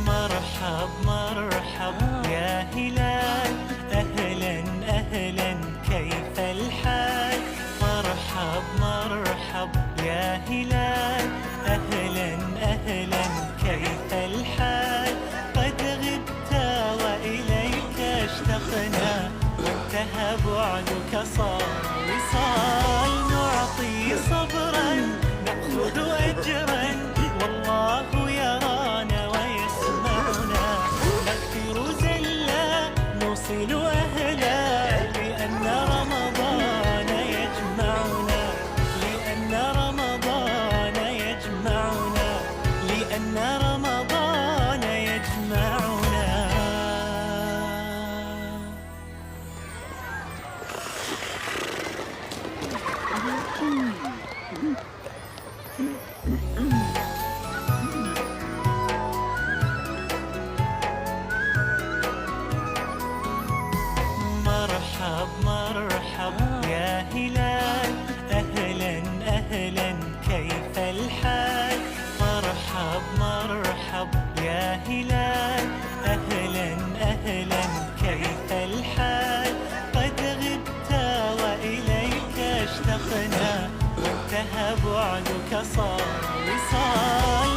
مرحب مرحب يا هلال، أهلا أهلا كيف الحال؟ مرحب مرحب يا هلال، أهلا أهلا كيف الحال؟ قد غبت وإليك اشتقنا، وانتهى بعدك صار وصال. نعطي صبرا نأخذ أجرا، والله يرانا ويسمعنا. نغفر زلا نوصل أهلا، لأن رمضان يجمعنا، لأن رمضان يجمعنا، لأن رمضان يجمعنا. مرحب مرحب يا هلال، أهلا أهلا كيف الحال؟ مرحب مرحب يا هلال، أهلا أهلا كيف الحال؟ قد غبت وإليك اشتقنا، وانتهى بعدك صار وصال.